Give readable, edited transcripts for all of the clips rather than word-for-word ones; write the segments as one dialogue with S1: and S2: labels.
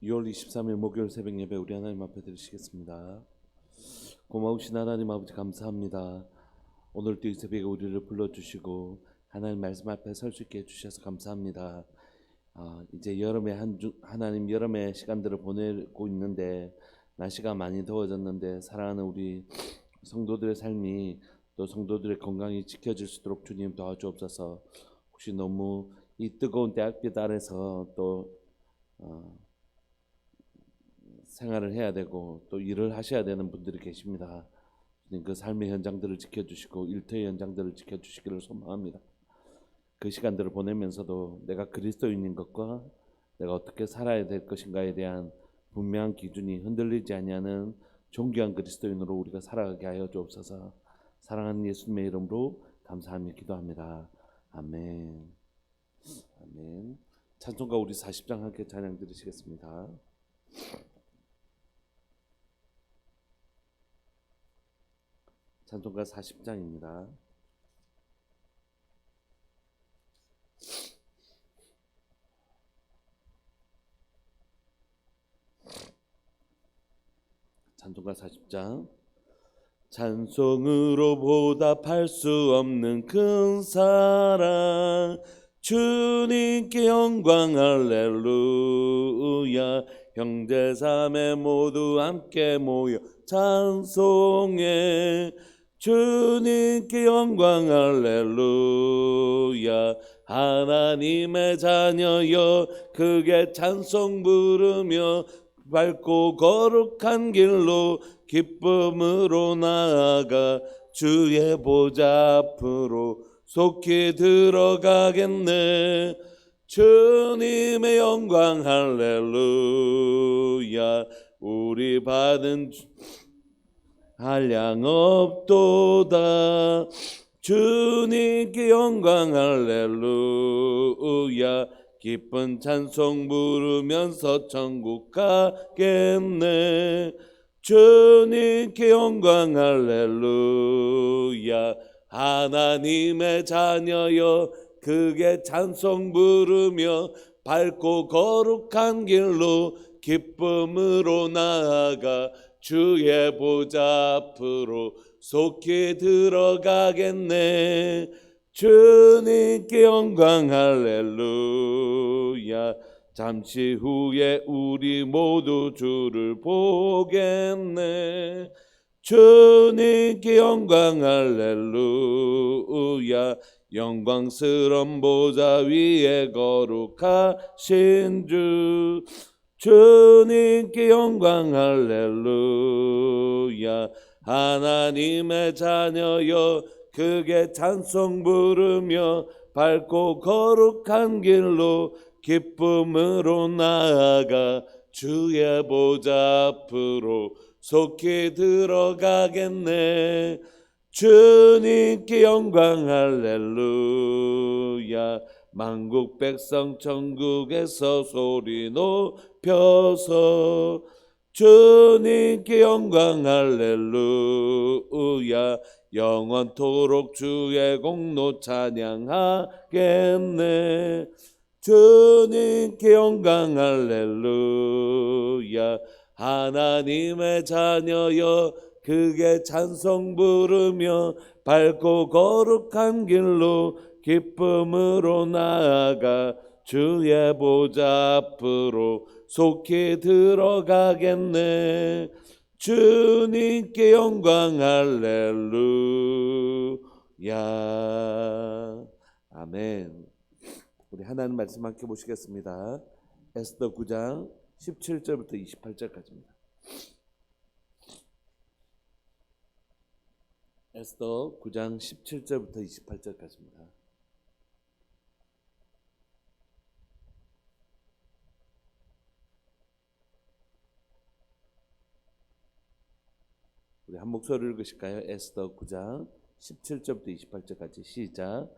S1: 6월 23일 목요일 새벽 예배 우리 하나님 앞에 드리시겠습니다. 고마우신 하나님 아버지 감사합니다. 오늘도 이 새벽에 우리를 불러주시고 하나님 말씀 앞에 설 수 있게 해주셔서 감사합니다. 이제 하나님 여름의 시간들을 보내고 있는데 날씨가 많이 더워졌는데 사랑하는 우리 성도들의 삶이 또 성도들의 건강이 지켜질 수 있도록 주님 도와주옵소서. 혹시 너무 이 뜨거운 대학빛 아래서 또 생활을 해야 되고 또 일을 하셔야 되는 분들이 계십니다. 그 삶의 현장들을 지켜주시고 일터의 현장들을 지켜주시기를 소망합니다. 그 시간들을 보내면서도 내가 그리스도인인 것과 내가 어떻게 살아야 될 것인가에 대한 분명한 기준이 흔들리지 아니하는 존귀한 그리스도인으로 우리가 살아가게 하여 주옵소서. 사랑하는 예수님의 이름으로 감사하며 기도합니다. 아멘. 아멘. 찬송가 우리 40장 함께 찬양 드리시겠습니다. 찬송가 40장입니다. 찬송가 40장. 찬송으로 보답할 수 없는 큰 사랑, 주님께 영광 할렐루야. 형제자매 모두 함께 모여 찬송해. 주님께 영광 할렐루야. 하나님의 자녀여 크게 찬송 부르며 밝고 거룩한 길로 기쁨으로 나아가 주의 보좌 앞으로 속히 들어가겠네. 주님의 영광 할렐루야. 우리 받은 한량 없도다. 주님께 영광 할렐루야. 기쁜 찬송 부르면서 천국 가겠네. 주님께 영광 할렐루야. 하나님의 자녀여 크게 찬송 부르며 밝고 거룩한 길로 기쁨으로 나아가 주의 보좌 앞으로 속히 들어가겠네. 주님께 영광 할렐루야. 잠시 후에 우리 모두 주를 보겠네. 주님께 영광 할렐루야. 영광스러운 보좌 위에 거룩하신 주, 주님께 영광 할렐루야. 하나님의 자녀여 크게 찬송 부르며 밝고 거룩한 길로 기쁨으로 나아가 주의 보좌 앞으로 속히 들어가겠네. 주님께 영광 할렐루야. 만국 백성 천국에서 소리 높여서 주님께 영광 할렐루야. 영원토록 주의 공로 찬양하겠네. 주님께 영광 할렐루야. 하나님의 자녀여 크게 찬송 부르며 밝고 거룩한 길로 기쁨으로 나아가 주의 보좌 앞으로 속히 들어가겠네. 주님께 영광 할렐루야. 아멘. 우리 하나님 말씀 함께 보시겠습니다. 에스더 9장 17절부터 28절까지입니다. 에스더 9장 17절부터 28절까지입니다. 우리 한 목소리를 읽으실까요? 에스더 9장 17절부터 28절까지 시작.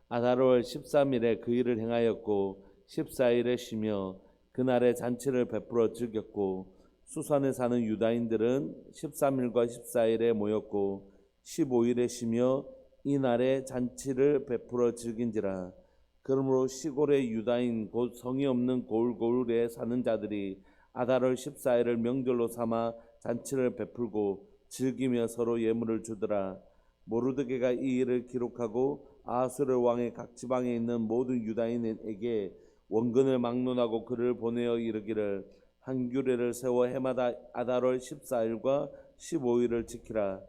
S1: 아달월 13일에 그 일을 행하였고 14일에 쉬며 그날에 잔치를 베풀어 즐겼고 수산에 사는 유다인들은 13일과 14일에 모였고 15일에 쉬며 이날에 잔치를 베풀어 즐긴지라. 그러므로 시골의 유다인 곧 성이 없는 고을고을에 사는 자들이 아달월 14일을 명절로 삼아 잔치를 베풀고 즐기며 서로 예물을 주더라. 모르드게가 이 일을 기록하고 아하스웨로 왕의 각 지방에 있는 모든 유다인에게 원근을 막론하고 그를 보내어 이르기를 한 규례를 세워 해마다 아달월 14일과 15일을 지키라.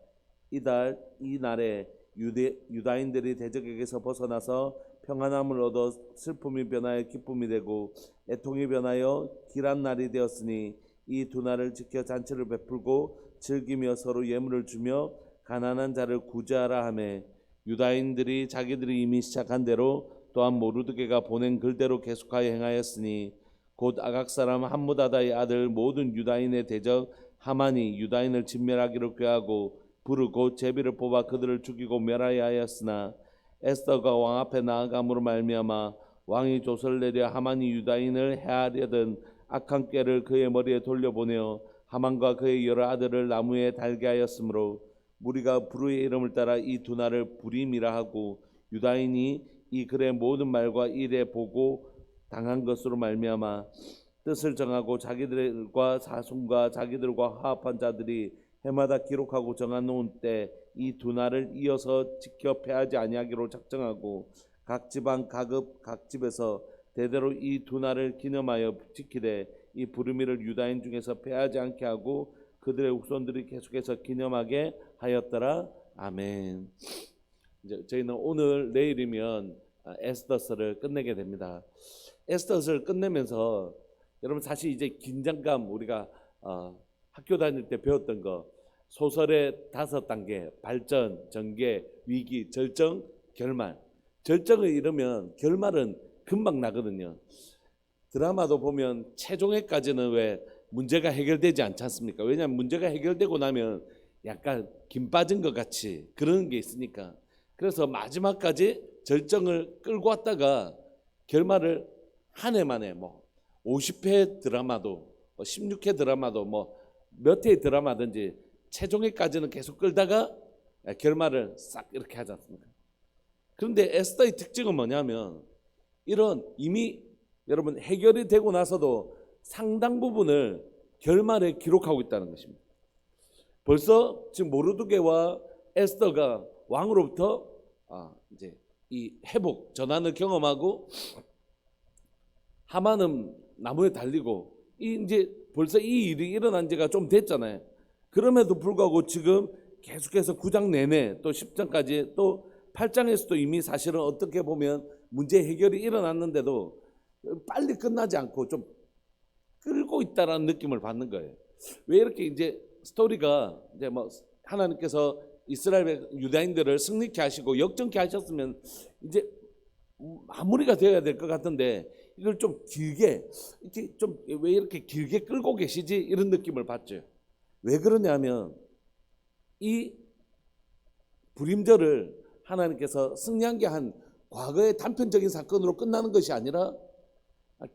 S1: 이 날에 유다인들이 대적에게서 벗어나서 평안함을 얻어 슬픔이 변하여 기쁨이 되고 애통이 변하여 길한 날이 되었으니 이 두 날을 지켜 잔치를 베풀고 즐기며 서로 예물을 주며 가난한 자를 구제하라 하매 유다인들이 자기들이 이미 시작한 대로 또한 모르드게가 보낸 글대로 계속하여 행하였으니 곧 아각 사람 함무다다의 아들 모든 유다인의 대적 하만이 유다인을 진멸하기로 꾀하고 부르고 제비를 뽑아 그들을 죽이고 멸하여 하였으나 에스더가 왕 앞에 나아감으로 말미암아 왕이 조서를 내려 하만이 유다인을 해하려던 악한 꾀를 그의 머리에 돌려보내어 하만과 그의 여러 아들을 나무에 달게 하였으므로 무리가 부르의 이름을 따라 이 두 날을 부림이라 하고 유다인이 이 글의 모든 말과 일에 보고 당한 것으로 말미암아 뜻을 정하고 자기들과 사손과 자기들과 화합한 자들이 해마다 기록하고 정해놓은 때 이 두 날을 이어서 지켜 패하지 아니하기로 작정하고 각 지방 각 집에서 대대로 이 두 날을 기념하여 지키되 이 부르미를 유다인 중에서 패하지 않게 하고 그들의 후손들이 계속해서 기념하게 하였더라. 아멘. 이제 저희는 오늘 내일이면 에스더서를 끝내게 됩니다. 에스더서를 끝내면서 여러분 사실 이제 긴장감 우리가 학교 다닐 때 배웠던 거 소설의 5단계 발전, 전개, 위기, 절정, 결말. 절정을 이루면 결말은 금방 나거든요. 드라마도 보면 최종회까지는 왜 문제가 해결되지 않지 않습니까? 왜냐하면 문제가 해결되고 나면 약간 김 빠진 것 같이 그런 게 있으니까. 그래서 마지막까지 절정을 끌고 왔다가 결말을 한 해 만에 50회 드라마도 16회 드라마도 몇 회의 드라마든지 최종회까지는 계속 끌다가 결말을 싹 이렇게 하지 않습니까? 그런데 에스더의 특징은 뭐냐면 이런 이미 여러분 해결이 되고 나서도 상당 부분을 결말에 기록하고 있다는 것입니다. 벌써 지금 모르드게와 에스더가 왕으로부터 이제 이 회복 전환을 경험하고 하만은 나무에 달리고 이제 벌써 이 일이 일어난 지가 좀 됐잖아요. 그럼에도 불구하고 지금 계속해서 9장 내내 또 10장까지 또 8장에서도 이미 사실은 어떻게 보면 문제 해결이 일어났는데도 빨리 끝나지 않고 좀 끌고 있다라는 느낌을 받는 거예요. 왜 이렇게 이제 스토리가 이제 하나님께서 이스라엘 유다인들을 승리케 하시고 역전케 하셨으면 이제 마무리가 되어야 될 것 같은데 이걸 좀 길게 이렇게 좀 왜 이렇게 길게 끌고 계시지 이런 느낌을 받죠. 왜 그러냐면 이 불임절을 하나님께서 승리한 게 한 과거의 단편적인 사건으로 끝나는 것이 아니라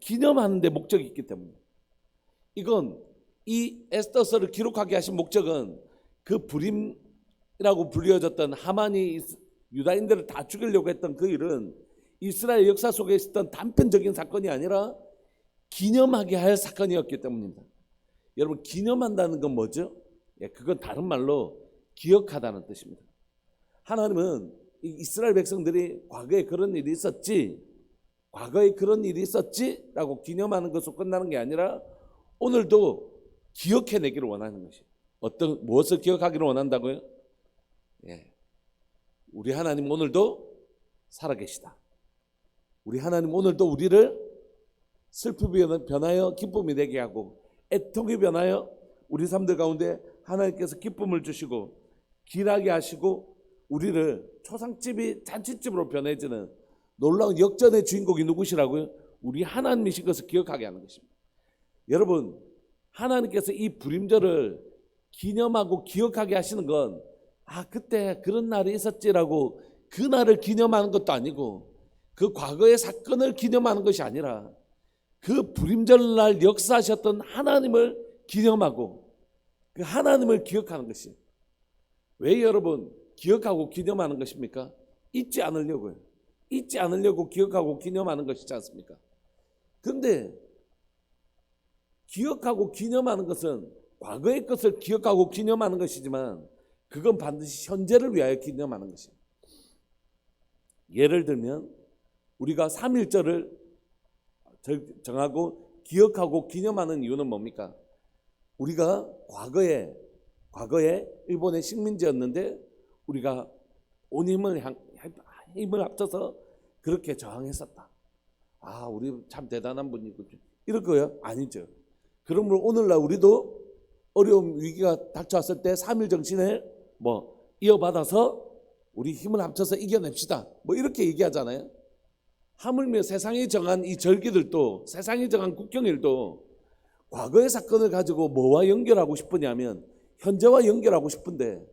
S1: 기념하는 데 목적이 있기 때문에 이건 이 에스더서를 기록하게 하신 목적은 그 불임이라고 불리어졌던 하만이 유다인들을 다 죽이려고 했던 그 일은 이스라엘 역사 속에 있었던 단편적인 사건이 아니라 기념하게 할 사건이었기 때문입니다. 여러분 기념한다는 건 뭐죠? 그건 다른 말로 기억하다는 뜻입니다. 하나님은 이스라엘 백성들이 과거에 그런 일이 있었지 라고 기념하는 것으로 끝나는 게 아니라 오늘도 기억해내기를 원하는 것이에요. 무엇을 기억하기를 원한다고요? 우리 하나님 오늘도 살아계시다. 우리 하나님 오늘도 우리를 슬픔이 변하여 기쁨이 되게 하고 애통이 변하여 우리 삶들 가운데 하나님께서 기쁨을 주시고 길하게 하시고 우리를 초상집이 잔치집으로 변해지는 놀라운 역전의 주인공이 누구시라고요? 우리 하나님이신 것을 기억하게 하는 것입니다. 여러분 하나님께서 이 불임절을 기념하고 기억하게 하시는 건 그때 그런 날이 있었지라고 그 날을 기념하는 것도 아니고 그 과거의 사건을 기념하는 것이 아니라 그 불임절날 역사하셨던 하나님을 기념하고 그 하나님을 기억하는 것이 왜 여러분 기억하고 기념하는 것입니까? 잊지 않으려고요. 잊지 않으려고 기억하고 기념하는 것이지 않습니까? 그런데 기억하고 기념하는 것은 과거의 것을 기억하고 기념하는 것이지만 그건 반드시 현재를 위하여 기념하는 것입니다. 예를 들면 우리가 3.1절을 정하고 기억하고 기념하는 이유는 뭡니까? 우리가 과거에 일본의 식민지였는데 우리가 온 힘을 합쳐서 그렇게 저항했었다. 아, 우리 참 대단한 분이고 이럴 거예요? 아니죠. 그러므로 오늘날 우리도 어려움 위기가 닥쳐왔을 때 3.1 정신을 이어받아서 우리 힘을 합쳐서 이겨냅시다. 이렇게 얘기하잖아요. 하물며 세상이 정한 이 절기들도, 세상이 정한 국경일도 과거의 사건을 가지고 뭐와 연결하고 싶으냐면 현재와 연결하고 싶은데,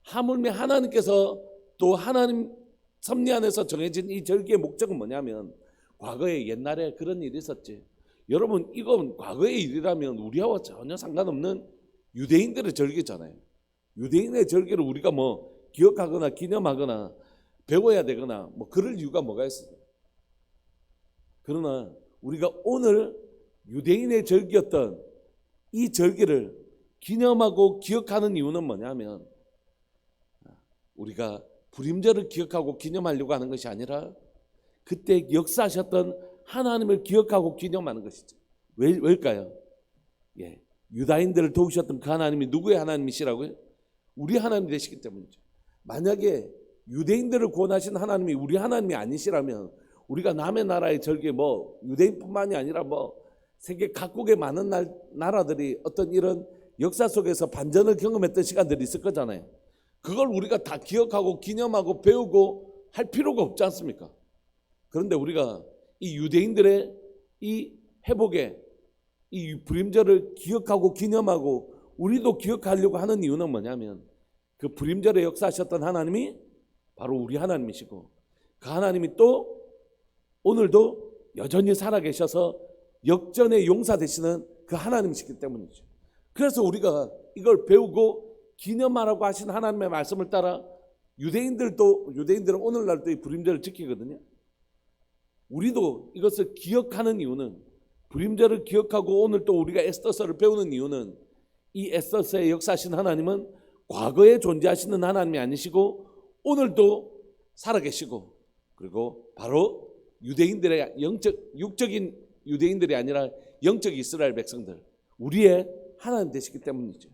S1: 하물며 하나님께서 또 하나님 섭리 안에서 정해진 이 절기의 목적은 뭐냐면 과거에 옛날에 그런 일이 있었지. 여러분, 이건 과거의 일이라면 우리와 전혀 상관없는 유대인들의 절기잖아요. 유대인의 절기를 우리가 기억하거나 기념하거나 배워야 되거나 그럴 이유가 뭐가 있어요? 그러나 우리가 오늘 유대인의 절기였던 이 절기를 기념하고 기억하는 이유는 뭐냐면 우리가 불임절을 기억하고 기념하려고 하는 것이 아니라 그때 역사하셨던 하나님을 기억하고 기념하는 것이죠. 왜일까요? 유다인들을 도우셨던 그 하나님이 누구의 하나님이시라고요? 우리 하나님 되시기 때문이죠. 만약에 유대인들을 구원하신 하나님이 우리 하나님이 아니시라면 우리가 남의 나라의 절기에 유대인뿐만이 아니라 세계 각국의 많은 나라들이 어떤 이런 역사 속에서 반전을 경험했던 시간들이 있을 거잖아요. 그걸 우리가 다 기억하고 기념하고 배우고 할 필요가 없지 않습니까? 그런데 우리가 이 유대인들의 이 회복에 이 불임절을 기억하고 기념하고 우리도 기억하려고 하는 이유는 뭐냐면 그 불임절에 역사하셨던 하나님이 바로 우리 하나님이시고 그 하나님이 또 오늘도 여전히 살아계셔서 역전의 용사 되시는 그 하나님이시기 때문이죠. 그래서 우리가 이걸 배우고 기념하라고 하신 하나님의 말씀을 따라 유대인들은 오늘날도 이 불임절을 지키거든요. 우리도 이것을 기억하는 이유는, 불임절을 기억하고 오늘 또 우리가 에스더서를 배우는 이유는 이 에스더서의 역사하신 하나님은 과거에 존재하시는 하나님이 아니시고 오늘도 살아계시고, 그리고 바로 유대인들의 육적인 유대인들이 아니라 영적 이스라엘 백성들, 우리의 하나님 되시기 때문이죠.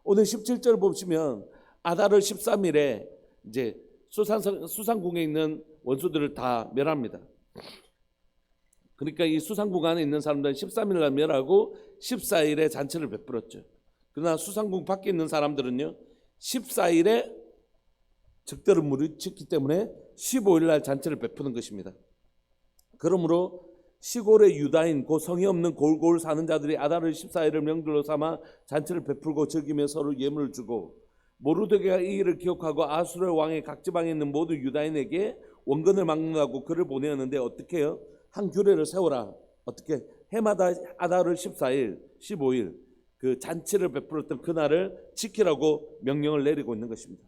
S1: 오늘 17절 보시면 아달월 13일에 이제 수상궁에 있는 원수들을 다 멸합니다. 그러니까 이 수상궁 안에 있는 사람들은 13일날 멸하고 14일에 잔치를 베풀었죠. 그러나 수상궁 밖에 있는 사람들은요 14일에 적들을 물리쳤기 때문에 15일날 잔치를 베푸는 것입니다. 그러므로 시골의 유다인 곧 성이 없는 골골 사는 자들이 아달월 14일을 명절로 삼아 잔치를 베풀고 즐기며 서로 예물을 주고, 모르드게가 이 일을 기억하고 아수르 왕의 각 지방에 있는 모든 유다인에게 원근을 막론하고 글을 보내었는데 어떻게 해요? 한 규례를 세워라. 어떻게? 해마다 아달월 14일, 15일 그 잔치를 베풀었던 그날을 지키라고 명령을 내리고 있는 것입니다.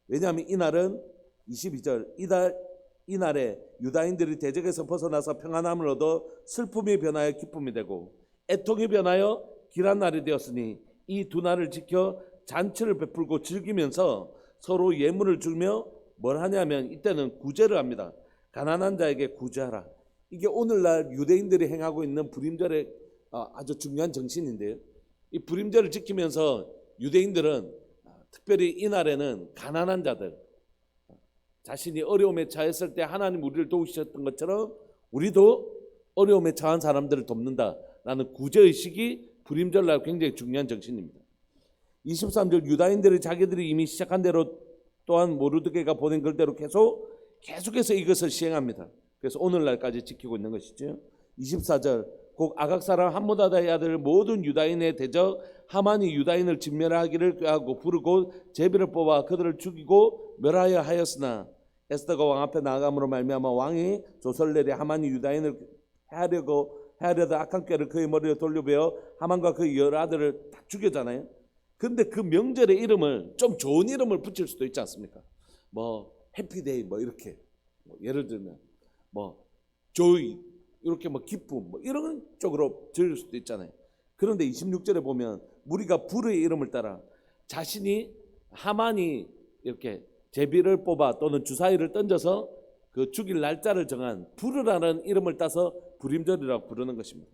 S1: 왜냐하면 이날은 22절 이날에 유다인들이 대적에서 벗어나서 평안함을 얻어 슬픔이 변하여 기쁨이 되고 애통이 변하여 길한 날이 되었으니 이 두 날을 지켜 잔치를 베풀고 즐기면서 서로 예물을 주며 뭘 하냐면 이때는 구제를 합니다. 가난한 자에게 구제하라. 이게 오늘날 유대인들이 행하고 있는 불임절의 아주 중요한 정신인데요. 이 불임절을 지키면서 유대인들은 특별히 이날에는 가난한 자들, 자신이 어려움에 처했을 때 하나님 우리를 도우셨던 것처럼 우리도 어려움에 처한 사람들을 돕는다라는 구제의식이 불임절날 굉장히 중요한 정신입니다. 23절 유다인들이 자기들이 이미 시작한 대로 또한 모르드게가 보낸 글대로 계속해서 이것을 시행합니다. 그래서 오늘날까지 지키고 있는 것이죠. 24절 곧 아각 사람 함무다다의 아들 모든 유다인의 대적 하만이 유다인을 진멸하기를 꾀하고 부르고 제비를 뽑아 그들을 죽이고 멸하여 하였으나 에스더가 왕 앞에 나아감으로 말미암아 왕이 조서를 내려 하만이 유다인을 해하려다 악한 꾀를 그의 머리에 돌려베어 하만과 그의 여러 아들을 다 죽였잖아요. 근데 그 명절의 이름을 좀 좋은 이름을 붙일 수도 있지 않습니까? 해피데이 이렇게 예를 들면 조이 이렇게 기쁨 이런 쪽으로 지을 수도 있잖아요. 그런데 26절에 보면 무리가 불의 이름을 따라 자신이 하만이 이렇게 제비를 뽑아 또는 주사위를 던져서 그 죽일 날짜를 정한 부르라는 이름을 따서 불임절이라고 부르는 것입니다.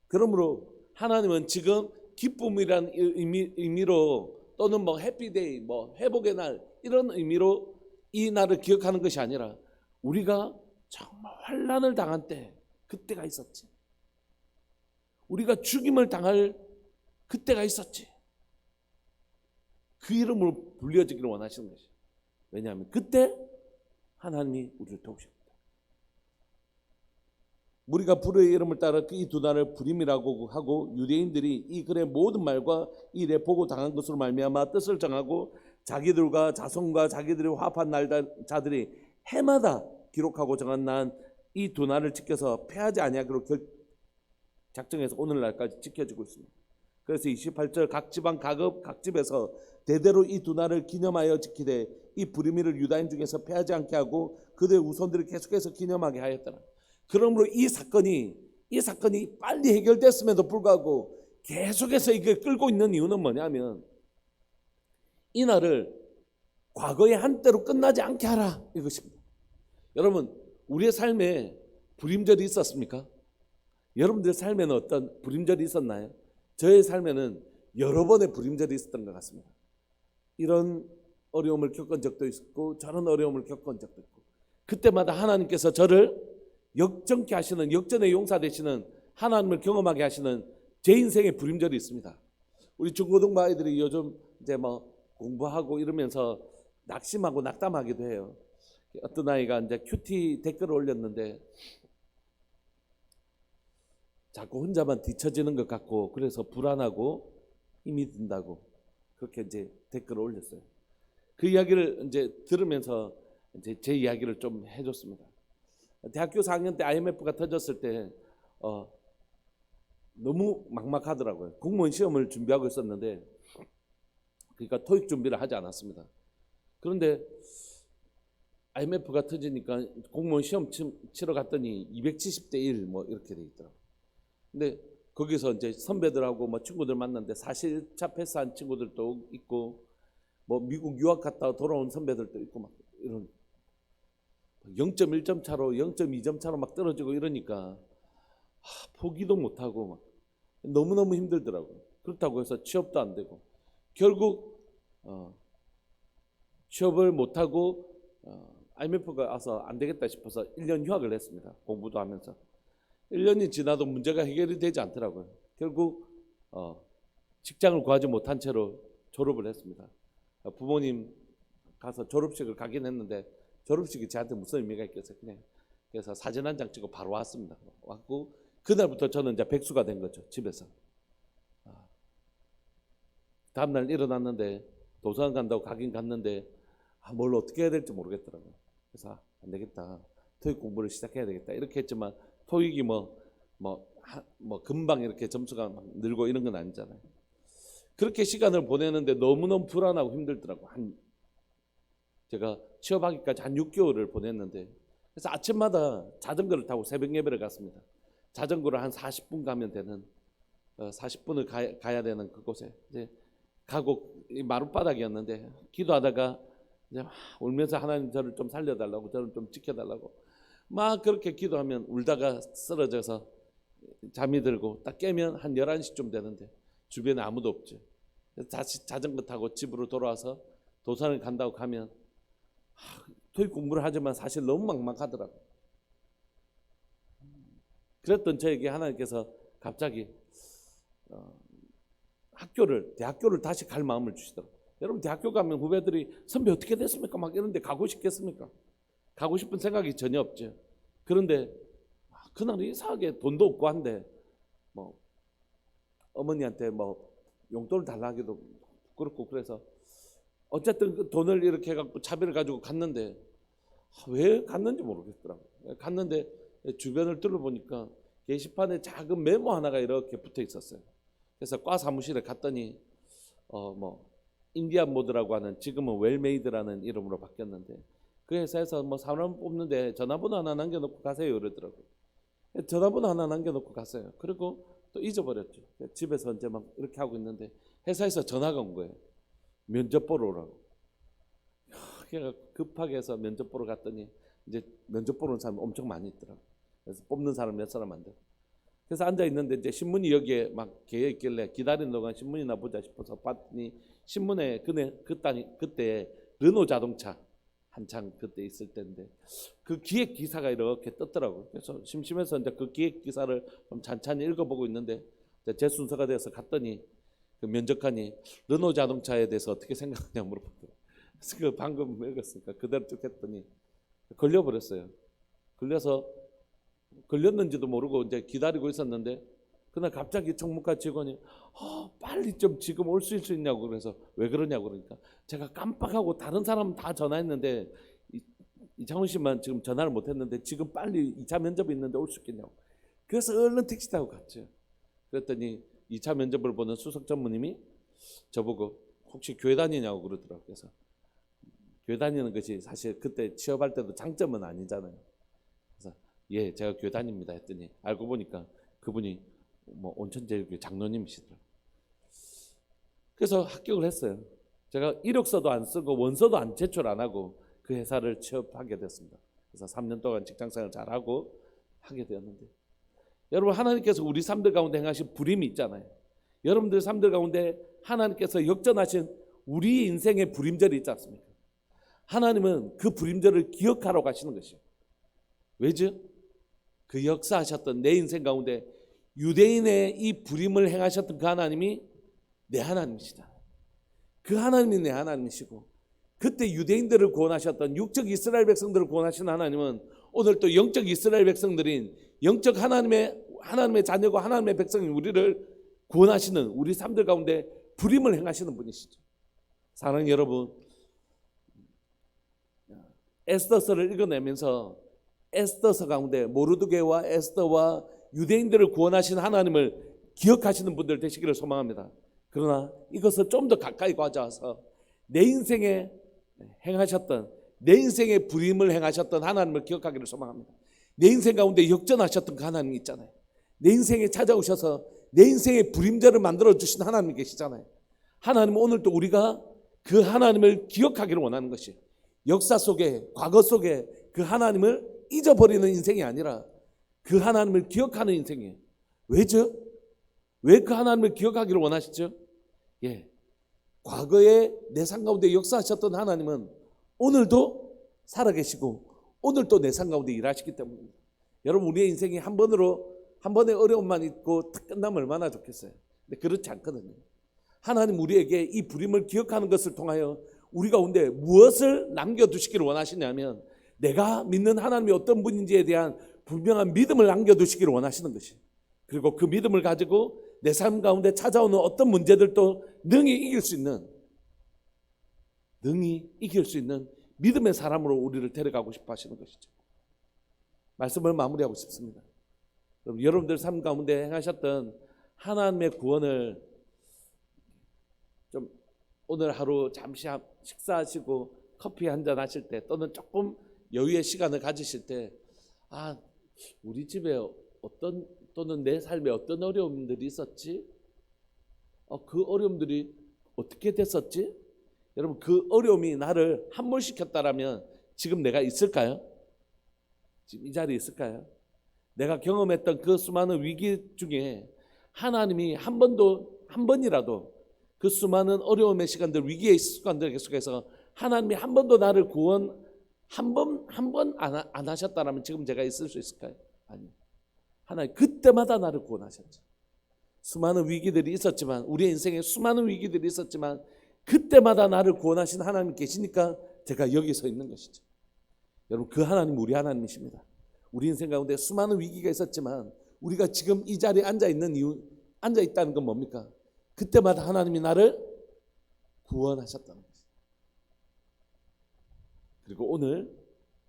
S1: 그러므로 하나님은 지금 기쁨이라는 의미로 또는 뭐 해피데이, 뭐 회복의 날 이런 의미로 이 날을 기억하는 것이 아니라 우리가 정말 환난을 당한 때 그때가 있었지. 우리가 죽임을 당할 그때가 있었지. 그 이름으로 불려지기를 원하시는 것이. 왜냐하면 그때 하나님이 우리를 도우셨다. 우리가 불의 이름을 따라 이 두 날을 불임이라고 하고 유대인들이 이 글의 모든 말과 이 일에 보고 당한 것으로 말미암아 뜻을 정하고 자기들과 자손과 자기들이 화합한 날자들이 해마다 기록하고 정한 난 이 두 날을 지켜서 패하지 아니하기로 작정해서 오늘날까지 지켜지고 있습니다. 그래서 28절 각 지방 각 집에서 대대로 이 두 날을 기념하여 지키되 이 불임일을 유다인 중에서 패하지 않게 하고 그들의 후손들이 계속해서 기념하게 하였더라. 그러므로 이 사건이 빨리 해결됐음에도 불구하고 계속해서 이게 끌고 있는 이유는 뭐냐면 이 날을 과거의 한때로 끝나지 않게 하라 이것입니다. 여러분 우리의 삶에 불임절이 있었습니까? 여러분들의 삶에는 어떤 불임절이 있었나요? 저의 삶에는 여러 번의 불임절이 있었던 것 같습니다. 이런 어려움을 겪은 적도 있었고 저런 어려움을 겪은 적도 있고 그때마다 하나님께서 저를 역정케 하시는 역전의 용사 되시는 하나님을 경험하게 하시는 제 인생의 불임절이 있습니다. 우리 중고등부 아이들이 요즘 이제 뭐 공부하고 이러면서 낙심하고 낙담하기도 해요. 어떤 아이가 이제 큐티 댓글을 올렸는데 자꾸 혼자만 뒤처지는 것 같고 그래서 불안하고 힘이 든다고 그렇게 이제 댓글을 올렸어요. 그 이야기를 이제 들으면서 이제 제 이야기를 좀 해줬습니다. 대학교 4학년 때 IMF가 터졌을 때 너무 막막하더라고요. 공무원 시험을 준비하고 있었는데 그러니까 토익 준비를 하지 않았습니다. 그런데 IMF가 터지니까 공무원 시험 치러 갔더니 270대 1 뭐 이렇게 돼 있더라고요. 근데 거기서 이제 선배들하고 뭐 친구들 만났는데 4실차 패스한 친구들도 있고 뭐 미국 유학 갔다 돌아온 선배들도 있고 막 이런 0.1점 차로 0.2점 차로 막 떨어지고 이러니까 포기도 못하고 막 너무너무 힘들더라고요. 그렇다고 해서 취업도 안 되고 결국 취업을 못하고 IMF가 와서 안 되겠다 싶어서 1년 휴학을 했습니다. 공부도 하면서 1년이 지나도 문제가 해결이 되지 않더라고요. 결국 직장을 구하지 못한 채로 졸업을 했습니다. 부모님 가서 졸업식을 가긴 했는데 졸업식이 저한테 무슨 의미가 있겠어요. 그냥 그래서 사진 한 장 찍고 바로 왔습니다. 왔고 그날부터 저는 이제 백수가 된 거죠. 집에서. 다음날 일어났는데 도서관 간다고 가긴 갔는데 뭘 어떻게 해야 될지 모르겠더라고요. 그래서 안 되겠다. 토익 공부를 시작해야 되겠다. 이렇게 했지만 토익이 뭐 금방 이렇게 점수가 막 늘고 이런 건 아니잖아요. 그렇게 시간을 보내는데 너무너무 불안하고 힘들더라고요. 제가 취업하기까지 한 6개월을 보냈는데 그래서 아침마다 자전거를 타고 새벽 예배를 갔습니다. 자전거를 한 40분 가면 되는 40분을 가야 되는 그곳에 이제 가고 마룻바닥이었는데 기도하다가 이제 막 울면서 하나님 저를 좀 살려달라고 저를 좀 지켜달라고 막 그렇게 기도하면 울다가 쓰러져서 잠이 들고 딱 깨면 한 11시쯤 되는데 주변에 아무도 없죠. 그래서 다시 자전거 타고 집으로 돌아와서 도서관을 간다고 가면 토익 공부를 하지만 사실 너무 막막하더라고요. 그랬던 저에게 하나님께서 갑자기 대학교를 다시 갈 마음을 주시더라고요. 여러분 대학교 가면 후배들이 선배 어떻게 됐습니까? 막 이런데 가고 싶겠습니까? 가고 싶은 생각이 전혀 없죠. 그런데 그날 이상하게 돈도 없고 한데 뭐 어머니한테 뭐 용돈을 달라 하기도 그렇고 그래서 어쨌든 그 돈을 이렇게 해갖고 차비를 가지고 갔는데 왜 갔는지 모르겠더라고요. 갔는데 주변을 둘러보니까 게시판에 작은 메모 하나가 이렇게 붙어 있었어요. 그래서 과 사무실에 갔더니 인디안 모드라고 하는 지금은 웰메이드라는 이름으로 바뀌었는데 그 회사에서 뭐 사람 뽑는데 전화번호 하나 남겨놓고 가세요 이러더라고요. 전화번호 하나 남겨놓고 갔어요. 그리고 또 잊어버렸죠. 집에서 이제 막 이렇게 하고 있는데 회사에서 전화가 온 거예요. 면접 보러 오라고. 그냥 급하게 해서 면접 보러 갔더니 이제 면접 보러 온 사람이 엄청 많이 있더라고. 그래서 뽑는 사람 몇 사람 안 되고. 그래서 앉아 있는데 이제 신문이 여기에 막 개여 있길래 기다리는 동안 신문이나 보자 싶어서 봤더니 신문에 그때 르노 자동차 한창 그때 있을 때인데 그 기획 기사가 이렇게 떴더라고요. 그래서 심심해서 이제 그 기획 기사를 좀 찬찬히 읽어보고 있는데 제 순서가 돼서 갔더니 그 면접관이 르노 자동차에 대해서 어떻게 생각하냐 물어보더라고요. 그래서 그 방금 읽었으니까 그대로 쭉 했더니 걸려버렸어요. 걸렸는지도 모르고 이제 기다리고 있었는데 그날 갑자기 총무과 직원이 빨리 좀 지금 올 수 있냐고. 그래서 왜 그러냐고. 그러니까 제가 깜빡하고 다른 사람 다 전화했는데 이창훈 씨만 지금 전화를 못했는데 지금 빨리 2차 면접이 있는데 올 수 있겠냐고. 그래서 얼른 택시 타고 갔죠. 그랬더니 2차 면접을 보는 수석 전무님이 저보고 혹시 교회 다니냐고 그러더라고요. 그래서 교회 다니는 것이 사실 그때 취업할 때도 장점은 아니잖아요. 그래서 예, 제가 교회 다닙니다 했더니 알고 보니까 그분이 뭐 온천제일교회 장로님이시더라고요. 그래서 합격을 했어요. 제가 이력서도 안 쓰고 원서도 안 제출 안 하고 그 회사를 취업하게 됐습니다. 그래서 3년 동안 직장생활 잘하고 하게 되었는데, 여러분 하나님께서 우리 삶들 가운데 행하신 부림이 있잖아요. 여러분들 삶들 가운데 하나님께서 역전하신 우리 인생의 부림절이 있지 않습니까? 하나님은 그 부림절을 기억하러 가시는 것이에요. 왜죠? 그 역사하셨던 내 인생 가운데 유대인의 이 부림을 행하셨던 그 하나님이 내 하나님이시다. 그 하나님이 내 하나님이시고, 그때 유대인들을 구원하셨던 육적 이스라엘 백성들을 구원하신 하나님은 오늘 또 영적 이스라엘 백성들인 영적 하나님의 자녀고 하나님의 백성인 우리를 구원하시는 우리 삶들 가운데 부림을 행하시는 분이시죠. 사랑하는 여러분, 에스더서를 읽어내면서 에스더서 가운데 모르드게와 에스더와 유대인들을 구원하신 하나님을 기억하시는 분들 되시기를 소망합니다. 그러나 이것을 좀 더 가까이 가져와서 내 인생에 행하셨던, 내 인생의 부림을 행하셨던 하나님을 기억하기를 소망합니다. 내 인생 가운데 역전하셨던 그 하나님 있잖아요. 내 인생에 찾아오셔서 내 인생의 부림절을 만들어주신 하나님이 계시잖아요. 하나님은 오늘도 우리가 그 하나님을 기억하기를 원하는 것이, 역사 속에, 과거 속에 그 하나님을 잊어버리는 인생이 아니라 그 하나님을 기억하는 인생이에요. 왜죠? 왜 그 하나님을 기억하기를 원하시죠? 예, 과거에 내 삶 가운데 역사하셨던 하나님은 오늘도 살아계시고 오늘도 내 삶 가운데 일하시기 때문입니다. 여러분, 우리의 인생이 한 번의 어려움만 있고 탁 끝나면 얼마나 좋겠어요. 근데 그렇지 않거든요. 하나님 우리에게 이 부림을 기억하는 것을 통하여 우리 가운데 무엇을 남겨두시기를 원하시냐면, 내가 믿는 하나님이 어떤 분인지에 대한 분명한 믿음을 남겨두시기를 원하시는 것이에요. 그리고 그 믿음을 가지고 내 삶 가운데 찾아오는 어떤 문제들도 능히 이길 수 있는 믿음의 사람으로 우리를 데려가고 싶어 하시는 것이죠. 말씀을 마무리하고 싶습니다. 여러분들 삶 가운데 행하셨던 하나님의 구원을 좀 오늘 하루 잠시 식사하시고 커피 한잔 하실 때, 또는 조금 여유의 시간을 가지실 때, 우리 집에 또는 내 삶에 어떤 어려움들이 있었지? 그 어려움들이 어떻게 됐었지? 여러분, 그 어려움이 나를 함몰시켰다라면 지금 내가 있을까요? 지금 이 자리에 있을까요? 내가 경험했던 그 수많은 위기 중에 하나님이 한 번이라도 그 수많은 어려움의 시간들, 위기의 시간들 계속해서 하나님이 한 번도 나를 구원 한 번 안 하셨다라면 지금 제가 있을 수 있을까요? 아니요. 하나님 그때마다 나를 구원하셨죠. 수많은 위기들이 있었지만, 우리의 인생에 수많은 위기들이 있었지만 그때마다 나를 구원하신 하나님이 계시니까 제가 여기 서 있는 것이죠. 여러분, 그 하나님 우리 하나님이십니다. 우리 인생 가운데 수많은 위기가 있었지만 우리가 지금 이 자리에 앉아 있다는 건 뭡니까? 그때마다 하나님이 나를 구원하셨다는 것이죠. 그리고 오늘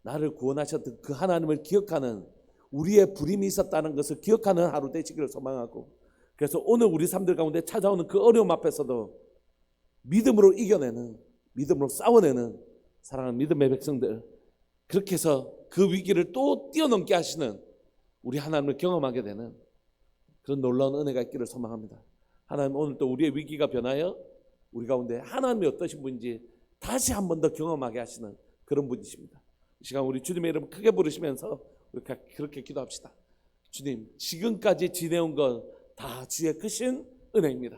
S1: 나를 구원하셨던 그 하나님을 기억하는, 우리의 부림이 있었다는 것을 기억하는 하루 되시기를 소망하고, 그래서 오늘 우리 삶들 가운데 찾아오는 그 어려움 앞에서도 믿음으로 이겨내는, 믿음으로 싸워내는 사랑하는 믿음의 백성들, 그렇게 해서 그 위기를 또 뛰어넘게 하시는 우리 하나님을 경험하게 되는 그런 놀라운 은혜가 있기를 소망합니다. 하나님, 오늘 또 우리의 위기가 변하여 우리 가운데 하나님이 어떠신 분인지 다시 한 번 더 경험하게 하시는 그런 분이십니다. 이 시간 우리 주님의 이름 크게 부르시면서 우리가 그렇게 기도합시다. 주님, 지금까지 지내온 건 다 주의 크신 은혜입니다.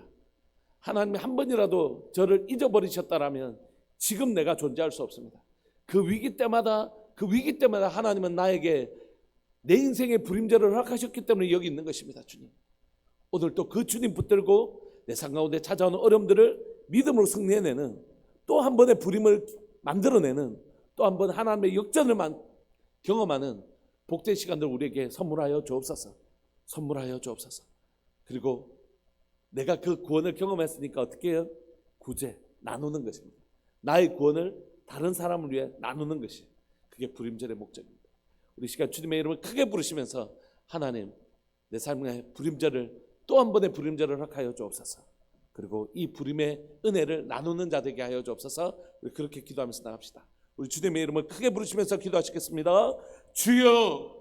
S1: 하나님이 한 번이라도 저를 잊어버리셨다라면 지금 내가 존재할 수 없습니다. 그 위기 때마다 하나님은 나에게 내 인생의 부림제를 허락하셨기 때문에 여기 있는 것입니다. 주님, 오늘 또 그 주님 붙들고 내 삶 가운데 찾아오는 어려움들을 믿음으로 승리해내는, 또 한 번의 부림을 만들어내는, 또 한 번 하나님의 역전을 경험하는 복된 시간들 우리에게 선물하여 주옵소서. 선물하여 주옵소서. 그리고 내가 그 구원을 경험했으니까 어떻게 해요? 구제, 나누는 것입니다. 나의 구원을 다른 사람을 위해 나누는 것이, 그게 부림절의 목적입니다. 우리 시간 주님의 이름을 크게 부르시면서 하나님, 내 삶의 부림절을, 또 한 번의 부림절을 허락하여 주옵소서. 그리고 이 부림의 은혜를 나누는 자 되게 하여 주옵소서. 우리 그렇게 기도하면서 나갑시다. 우리 주님의 이름을 크게 부르시면서 기도하시겠습니다. 주여,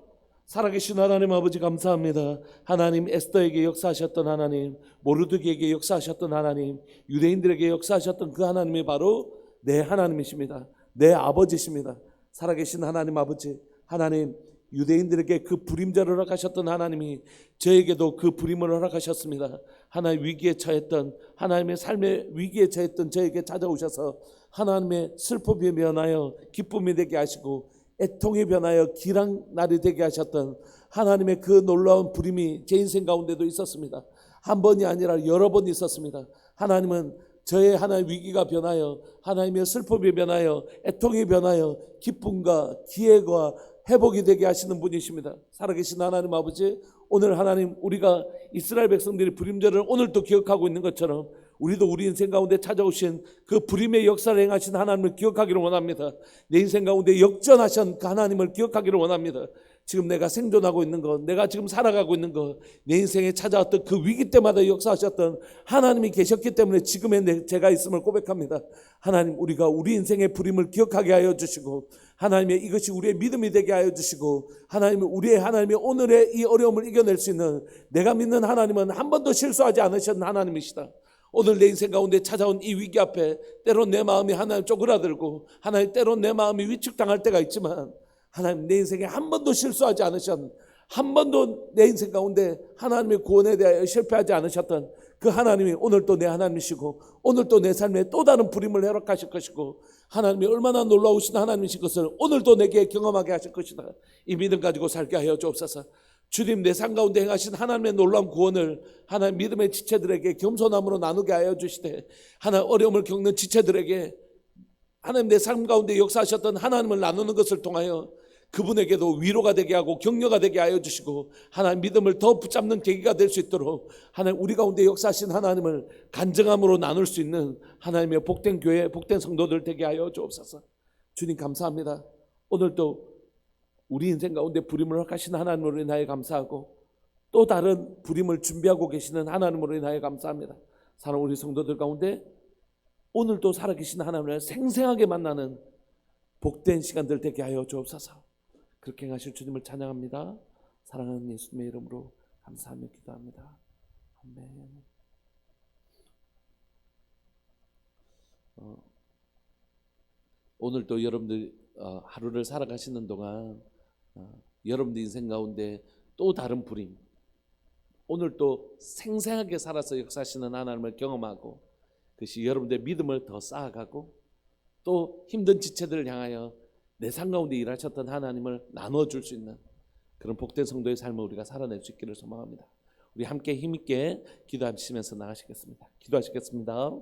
S1: 살아계신 하나님 아버지 감사합니다. 하나님, 에스더에게 역사하셨던 하나님, 모르드게에게 역사하셨던 하나님, 유대인들에게 역사하셨던 그 하나님이 바로 내 하나님이십니다. 내 아버지십니다. 살아계신 하나님 아버지, 하나님, 유대인들에게 그 부림자를 허락하셨던 하나님이 저에게도 그 부림을 허락하셨습니다. 하나님, 위기에 처했던, 하나님의 삶의 위기에 처했던 저에게 찾아오셔서 하나님의 슬픔이 변하여 기쁨이 되게 하시고 애통이 변하여 기랑 날이 되게 하셨던 하나님의 그 놀라운 부림이 제 인생 가운데도 있었습니다. 한 번이 아니라 여러 번 있었습니다. 하나님은 저의 하나의 위기가 변하여, 하나님의 슬픔이 변하여, 애통이 변하여 기쁨과 기회가 회복이 되게 하시는 분이십니다. 살아계신 하나님 아버지, 오늘 하나님, 우리가 이스라엘 백성들이 부림절을 오늘도 기억하고 있는 것처럼 우리도 우리 인생 가운데 찾아오신 그 부림의 역사를 행하신 하나님을 기억하기를 원합니다. 내 인생 가운데 역전하신 그 하나님을 기억하기를 원합니다. 지금 내가 생존하고 있는 것, 내가 지금 살아가고 있는 것, 내 인생에 찾아왔던 그 위기 때마다 역사하셨던 하나님이 계셨기 때문에 지금의 제가 있음을 고백합니다. 하나님, 우리가 우리 인생의 부림을 기억하게 하여 주시고, 하나님의 이것이 우리의 믿음이 되게 하여 주시고, 하나님의 오늘의 이 어려움을 이겨낼 수 있는, 내가 믿는 하나님은 한 번도 실수하지 않으셨는 하나님이시다. 오늘 내 인생 가운데 찾아온 이 위기 앞에 때론 내 마음이 하나님 쪼그라들고, 하나님, 때론 내 마음이 위축당할 때가 있지만, 하나님, 내 인생에 한 번도 실수하지 않으셨던, 한 번도 내 인생 가운데 하나님의 구원에 대하여 실패하지 않으셨던 그 하나님이 오늘 또 내 하나님이시고, 오늘 또 내 삶에 또 다른 부림을 허락하실 것이고, 하나님이 얼마나 놀라우신 하나님이신 것을 오늘 또 내게 경험하게 하실 것이다. 이 믿음 가지고 살게 하여 주옵소서. 주님, 내 삶 가운데 행하신 하나님의 놀라운 구원을 하나님 믿음의 지체들에게 겸손함으로 나누게 하여 주시되, 하나님 어려움을 겪는 지체들에게 하나님 내 삶 가운데 역사하셨던 하나님을 나누는 것을 통하여 그분에게도 위로가 되게 하고 격려가 되게 하여 주시고, 하나님 믿음을 더 붙잡는 계기가 될 수 있도록 하나님 우리 가운데 역사하신 하나님을 간증함으로 나눌 수 있는 하나님의 복된 교회, 복된 성도들 되게 하여 주옵소서. 주님 감사합니다. 오늘도 우리 인생 가운데 부림을 허락하신 하나님으로 인하여 감사하고, 또 다른 부림을 준비하고 계시는 하나님으로 인하여 감사합니다. 사랑하는 우리 성도들 가운데 오늘도 살아계신 하나님을 생생하게 만나는 복된 시간들 되게 하여 주옵소서. 그렇게 행하실 주님을 찬양합니다. 사랑하는 예수님의 이름으로 감사하며 기도합니다. 아멘. 오늘도 여러분들 하루를 살아가시는 동안 여러분들 인생 가운데 또 다른 부림, 오늘 또 생생하게 살아서 역사하시는 하나님을 경험하고, 그것이 여러분들의 믿음을 더 쌓아가고, 또 힘든 지체들을 향하여 내 삶 가운데 일하셨던 하나님을 나눠줄 수 있는 그런 복된 성도의 삶을 우리가 살아낼 수 있기를 소망합니다. 우리 함께 힘있게 기도하시면서 나가시겠습니다. 기도하시겠습니다.